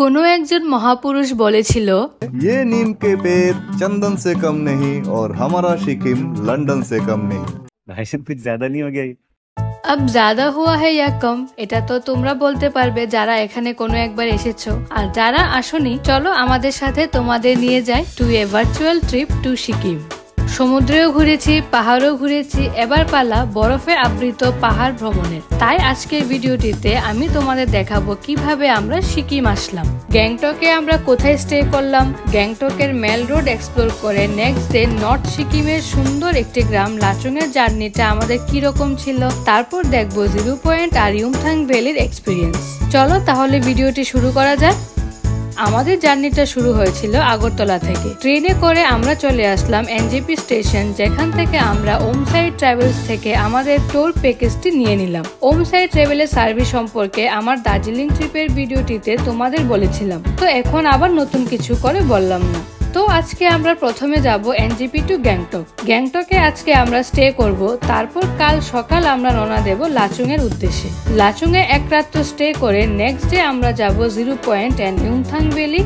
কোনো একজন মহাপুরুষ বলেছিল, ये नीम के पेड़ चंदन से कम नहीं और हमारा सिक्किम लंदन से कम नहीं। भाई साहब कुछ ज्यादा नहीं हो गया ये? अब ज्यादा हुआ है या कम এটা তো তোমরা বলতে পারবে যারা এখানে কোনো একবার এসেছো। আর যারা আসোনি, চলো আমাদের সাথে তোমাদের নিয়ে যাই to a virtual trip to Sikkim. সমুদ্রেও ঘুরেছি, পাহাড়ও ঘুরেছি, এবার পালা বরফে আবৃত পাহাড় ভ্রমণের। তাই আজকের ভিডিওটিতে আমি তোমাদের দেখাবো কিভাবে আমরা সিকিম আসলাম, গ্যাংটকে আমরা কোথায় স্টে করলাম, গ্যাংটকের মেল রোড এক্সপ্লোর করে নেক্সট ডে নর্থ সিকিমের সুন্দর একটি গ্রাম লাচুং এর জার্নিটা আমাদের কি রকম ছিল, তারপর দেখবো 0 পয়েন্ট আর ইউমথাং ভ্যালির এক্সপিরিয়েন্স। চলো তাহলে ভিডিওটি শুরু করা যাক। আমাদের জার্নিটা শুরু হয়েছিল আগরতলা থেকে। ট্রেনে করে আমরা চলে আসলাম এনজেপি স্টেশন, যেখান থেকে আমরা ওমসাই ট্রাভেলস থেকে আমাদের ট্যুর প্যাকেজটি নিয়ে নিলাম। ওমসাই ট্রাভেলের সার্ভিস সম্পর্কে আমার দার্জিলিং ট্রিপের ভিডিওটিতে তোমাদের বলেছিলাম, তো এখন আবার নতুন কিছু করে বললাম না। তো আজকে আমরা প্রথমে যাব এনজেপি টু গ্যাংটক। গ্যাংটকে আজকে আমরা স্টে করব, তারপর কাল সকাল আমরা রওনা দেব লাচুং এর উদ্দেশ্যে। লাচুং এ এক রাত স্টে করে নেক্সট ডে আমরা যাব 0 point and Yumthang valley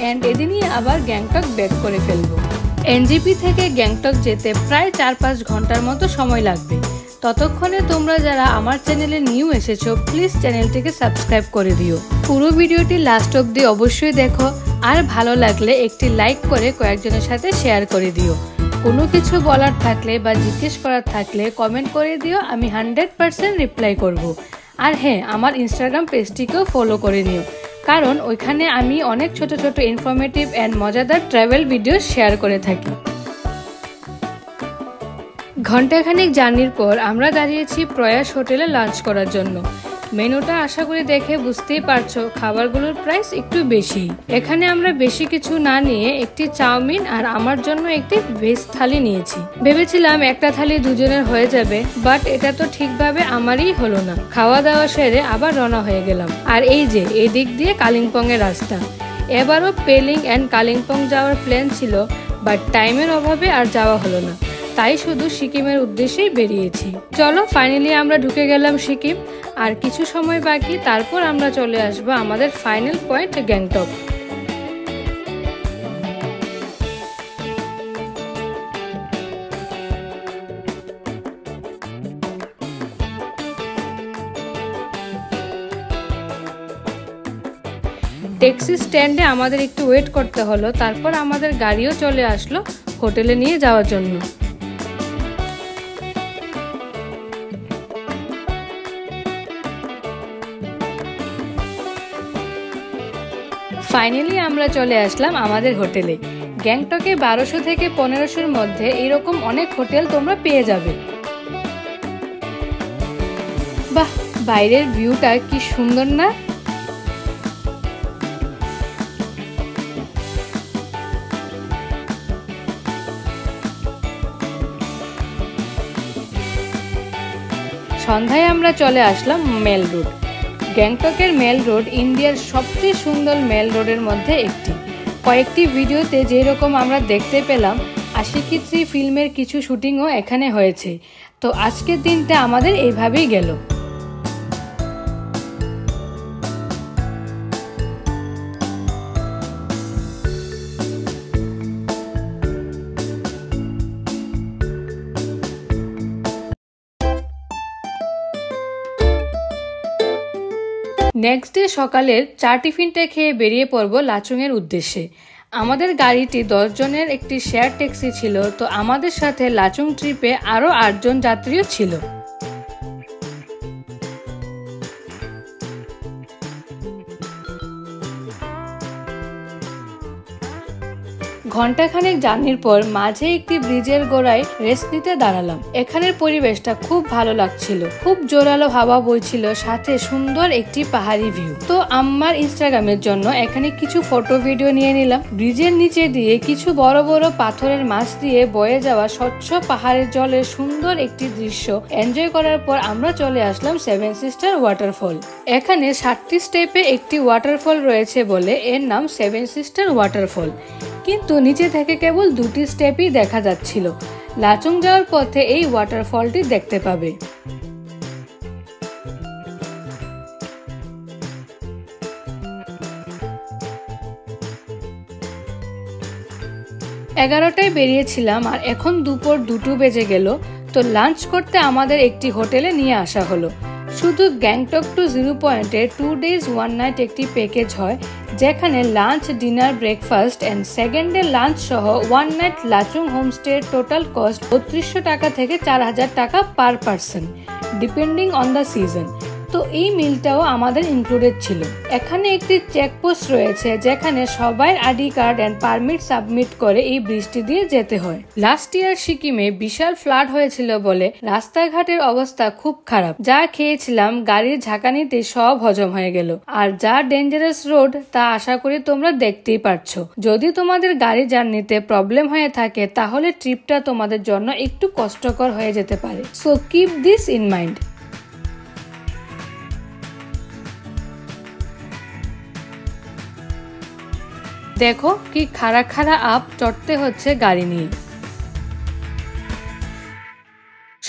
and এদিনই আবার গ্যাংটক ব্যাক করে ফেলবো। এনজেপি থেকে গ্যাংটক যেতে প্রায় 4-5 ঘন্টার মতো সময় লাগবে। ততক্ষণে তোমরা যারা আমার চ্যানেলে নিউ এসেছো, প্লিজ চ্যানেলটিকে সাবস্ক্রাইব করে দিও। পুরো ভিডিওটি লাস্ট অবধি অবশ্যই দেখো, আর ভালো লাগলে একটি লাইক করে কয়েকজনের সাথে শেয়ার করে দিও। কোনো কিছু বলার থাকলে বা জিজ্ঞেস করার থাকলে কমেন্ট করে দিও, আমি 100% রিপ্লাই করব। আর হ্যাঁ, আমার ইনস্টাগ্রাম পেজটিকেও ফলো করে নিও, কারণ ওইখানে আমি অনেক ছোট ছোট ইনফরমেটিভ অ্যান্ড মজাদার ট্রাভেল ভিডিও শেয়ার করে থাকি। ঘন্টাখানেক জার্নির পর আমরা দাঁড়িয়েছি প্রয়াস হোটেলে লাঞ্চ করার জন্য। মেনুটা আশা করি দেখে বুঝতেই পারছো, খাবারগুলোর প্রাইস একটু বেশি। এখানে আমরা বেশি কিছু না নিয়ে একটি চাউমিন আর আমার জন্য একটি ভেজ থালি নিয়েছি। ভেবেছিলাম একটা থালি দুজনের হয়ে যাবে, বাট এটা তো ঠিকভাবে আমারই হলো না। খাওয়া দাওয়া সেরে আবার রওনা হয়ে গেলাম। আর এই যে এদিক দিয়ে কালিম্পং এর রাস্তা। এবারও পেলিং অ্যান্ড কালিম্পং যাওয়ার প্ল্যান ছিল, বাট টাইমের অভাবে আর যাওয়া হলো না, তাই শুধু সিকিমের উদ্দেশ্যেই বেরিয়েছি। চলো ফাইনালি আমরা ঢুকে গেলাম সিকিম, আর কিছু সময় বাকি, তারপর আমরা চলে আসবো আমাদের ফাইনাল পয়েন্ট গ্যাংটক। ট্যাক্সি স্ট্যান্ডে আমাদের একটু ওয়েট করতে হলো, তারপর আমাদের গাড়িও চলে আসলো হোটেলে নিয়ে যাওয়ার জন্য। ফাইনালি আমরা চলে আসলাম আমাদের হোটেলে। গ্যাংটকে 1200 থেকে 1500-র মধ্যে এরকম অনেক হোটেল তোমরা পেয়ে যাবে। বাহ, বাইরের ভিউটা কি সুন্দর না? সন্ধ্যায় আমরা চলে আসলাম মেল রোড। গ্যাংটকের মেল রোড ইন্ডিয়ার সবচেয়ে সুন্দর মেল রোডের মধ্যে একটি। কয়েকটি ভিডিওতে যেরকম আমরা দেখতে পেলাম, আশিকি 3 ফিল্মের কিছু শুটিংও এখানে হয়েছে। তো আজকের দিনটা আমাদের এইভাবেই গেল। নেক্সট ডে সকালের চা টিফিনটা খেয়ে বেরিয়ে পড়বো লাচুং এর উদ্দেশ্যে। আমাদের গাড়িটি 10 জনের একটি শেয়ার ট্যাক্সি ছিল, তো আমাদের সাথে লাচুং ট্রিপে আরো 8 জন যাত্রীও ছিল। ঘন্টাখানেক জার্নির পর মাঝে একটি ব্রিজের গোড়ায় রেস্ট নিতে দাঁড়ালাম। এখানের পরিবেশটা খুব ভালো লাগছিল, খুব জোরালো হাওয়া বইছিল, সাথে সুন্দর একটি পাহাড়ি ভিউ। তো আমার ইনস্টাগ্রামের জন্য এখানে কিছু ফটো ভিডিও নিয়ে নিলাম। ব্রিজের নিচে দিয়ে কিছু বড় বড় পাথরের মাছ দিয়ে বয়ে যাওয়া স্বচ্ছ পাহাড়ের জলের সুন্দর একটি দৃশ্য এনজয় করার পর আমরা চলে আসলাম 7 সিস্টার ওয়াটারফল। এখানে 7টি স্টেপে একটি ওয়াটারফল রয়েছে বলে এর নাম 7 সিস্টার ওয়াটারফল, কিন্তু নিচে থেকে কেবল 2টি স্টেপই দেখা যাচ্ছিল। লাচুং যাওয়ার পথে এই ওয়াটারফলটি দেখতে পাবে। 11টায় বেরিয়েছিলাম আর এখন দুপুর 2টো বেজে গেল। তো লাঞ্চ করতে আমাদের একটি হোটেলে নিয়ে আসা হলো। শুধু গ্যাংটক টু জিরো পয়েন্টে 2 days 1 night একটি প্যাকেজ হয়, যেখানে lunch, dinner, breakfast and second day lunch সহ 1 night Lachung homestay total cost 3200 টাকা থেকে 4000 টাকা per person, depending on the season. তো এই মিলটাও আমাদের ইনক্লুডেড ছিল। এখানে একটি চেকপোস্ট রয়েছে যেখানে সবাই ID card and permit submit করে এই বৃষ্টি দিয়ে যেতে হয়। লাস্ট ইয়ার সিকিমে বিশাল ফ্লাড হয়েছিল বলে রাস্তাঘাটের অবস্থা খুব খারাপ। যা খেয়েছিলাম গাড়ির ঝাঁকানিতে সব হজম হয়ে গেল। আর যা ডেঞ্জারাস রোড তা আশা করি তোমরা দেখতেই পারছো। যদি তোমাদের গাড়ি জার্নিতে প্রবলেম হয়ে থাকে তাহলে ট্রিপটা তোমাদের জন্য একটু কষ্টকর হয়ে যেতে পারে। So keep this in mind. দেখো কি খাড়া খাড়া আপ চড়তে হচ্ছে গাড়ি নিয়ে।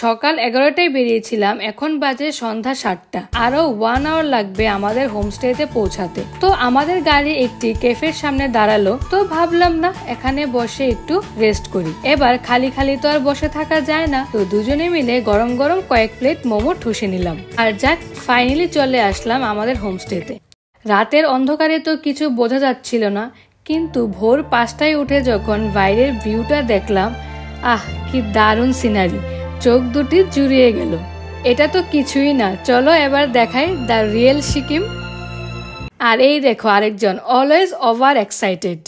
সকাল 11টায় বেরিয়েছিলাম, এখন বাজে সন্ধ্যা 7টা। আরো 1 hour লাগবে আমাদের হোমস্টেতে পৌঁছাতে। তো আমাদের গাড়ি একটি ক্যাফের সামনে দাঁড়ালো, তো ভাবলাম না এখানে বসে একটু রেস্ট করি। এবার খালি খালি তো আর বসে থাকা যায় না, তো দুজনে মিলে গরম গরম কয়েক প্লেট মোমো ঠুসে নিলাম। আর যাক, ফাইনালি চলে আসলাম আমাদের হোমস্টেতে। রাতের অন্ধকারে তো কিছু বোঝা যাচ্ছিল না, কিন্তু ভোর 5টায় উঠে যখন বাইরের ভিউটা দেখলাম, কি দারুণ সিনারি, চোখ দুটি জুড়িয়ে গেল। এটা তো কিছুই না, চলো এবার দেখাই দ্য রিয়েল সিকিম। আর এই দেখো আরেকজন, always over excited.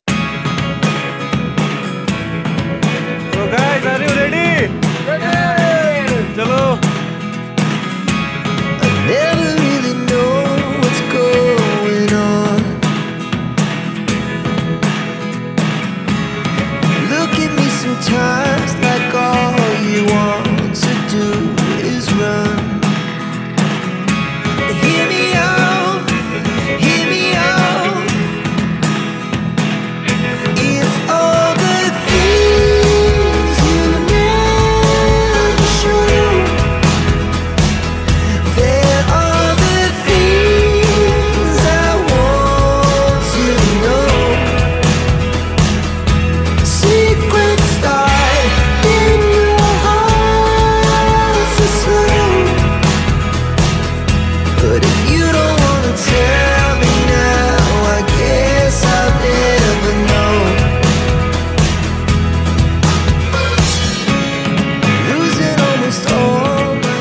So guys, are you ready? চলো। Never really know what's going on. Look at me sometimes like all you want to do is run. Hear me out, hear me out. If all the things you never show, there are the things I want to know. Secrets start in your heart so slow. But if you don't wanna tell me now, I guess I'll never know. Losing almost all my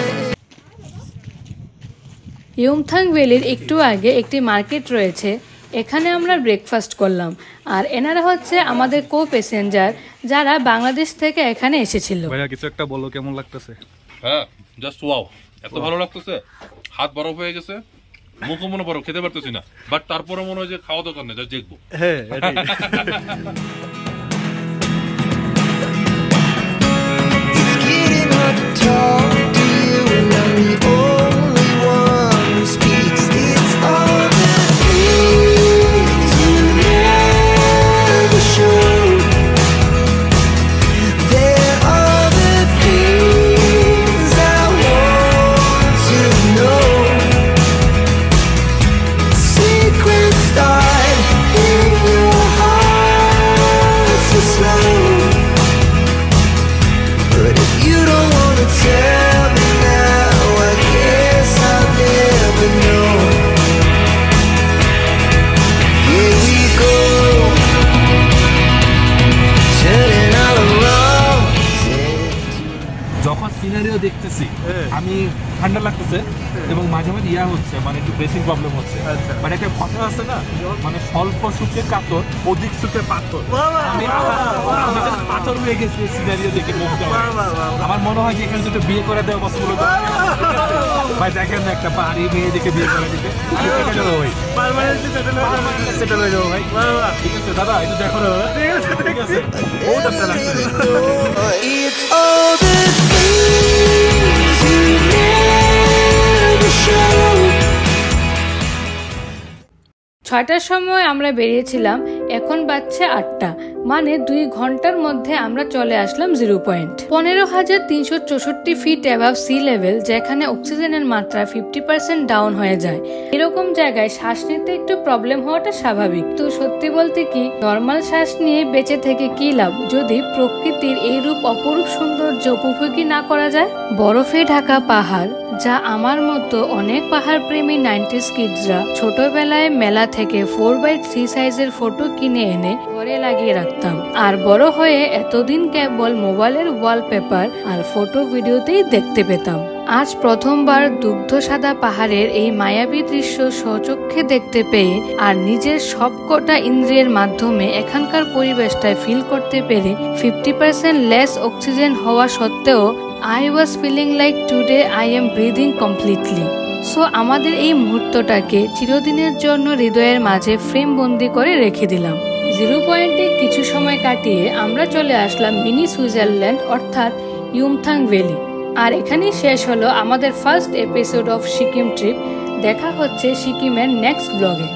Yumthang ভ্যালির একটু আগে একটি market রয়েছে, এখানে আমরা breakfast করলাম। আর এনারা হচ্ছে আমাদের কো প্যাসেঞ্জার, যারা বাংলাদেশ থেকে এখানে এসেছিল। ভাইয়া কিছু একটা বলো, কেমন লাগতেছে? হ্যাঁ, জাস্ট ওয়াও, এত ভালো লাগতেছে, হাত বরফ হয়ে গেছে, মুখও মনে বরফ, খেতে পারতেছি না, বাট তারপরে মনে হয় যে খাওয়া দরকার নেই, জাস্ট দেখবো। হ্যাঁ, এটাই। It's getting hard to talk to you, and I'm the only one who speaks. It's all the things you never show. There are the things I want to know. Secrets start in your heart so slow. But if you don't wanna tell me now, I guess I'll never know. Here we go, turning all around. যখন scenario দেখতেছি আমি ঠান্ডা লাগতেছে এবং মাঝে মাঝে ইয়া হচ্ছে, মানে একটু ব্রেসিং প্রবলেম হচ্ছে। মানে একটা কথা আছে না, মানে স্বল্প সুখে কাতর, অধিক সুখে পাথর। আমি আমাদের পাথর হয়ে গেছি সিনারিও দেখে মুগ্ধ হয়ে। আমার মনে হয় যে এখানে যদি বিয়ে করে দেওয়া পছন্দ ভাই, দেখেন না একটা পাহাড়ি মেয়ে দেখে বিয়ে করে দিতে আমি কেটে যাবো ভাই, সেটেল হয়ে যাবো ভাই। ঠিক আছে দাদা, একটু দেখো না, ঠিক আছে, বহুত একটা লাগছে। It's all the things you never show. 6টার সময় আমরা বেরিয়েছিলাম, এখন বাজছে 8টা, মানে 2 ঘন্টার মধ্যে আমরা চলে আসলাম 0 point. 15,364 feet above sea level, যেখানে অক্সিজেনের মাত্রা 50% ডাউন হয়ে যায়। এরকম জায়গায় শ্বাস নিতে একটু প্রবলেম হওয়াটা স্বাভাবিক। তো সত্যি বলতে কি, নর্মাল শ্বাস নিয়ে বেঁচে থেকে কি লাভ যদি প্রকৃতির এই রূপ অপরূপ সৌন্দর্য উপভোগী না করা যায়। বরফে ঢাকা পাহাড়, যা আমার মতো অনেক পাহাড় প্রেমী 90s কিডসরা ছোটবেলায় মেলা থেকে 4x3 সাইজের ফটো কিনে এনে ঘরে লাগিয়ে রাখতাম, আর বড় হয়ে এতদিন কেবল মোবাইলের ওয়ালপেপার আর ফটো ভিডিওতেই দেখতে পেতাম। আজ প্রথমবার দুগ্ধ সাদা পাহাড়ের এই মায়াবী দৃশ্য স্বচক্ষে দেখতে পেয়ে আর নিজের সবকটা ইন্দ্রিয়ের মাধ্যমে এখানকার পরিবেশটায় ফিল করতে পেরে 50% লেস অক্সিজেন হওয়া সত্ত্বেও I was feeling like today I am breathing completely. So আমাদের এই মুহূর্তটাকে চিরদিনের জন্য হৃদয়ের মাঝে ফ্রেম বন্দি করে রেখে দিলাম। 0 পয়েন্টে কিছু সময় কাটিয়ে আমরা চলে আসলাম মিনি সুইজারল্যান্ড অর্থাৎ ইউমথাং ভ্যালি। আর এখানেই শেষ হলো আমাদের first episode of Sikkim trip. দেখা হচ্ছে সিকিমের নেক্সট ব্লগে।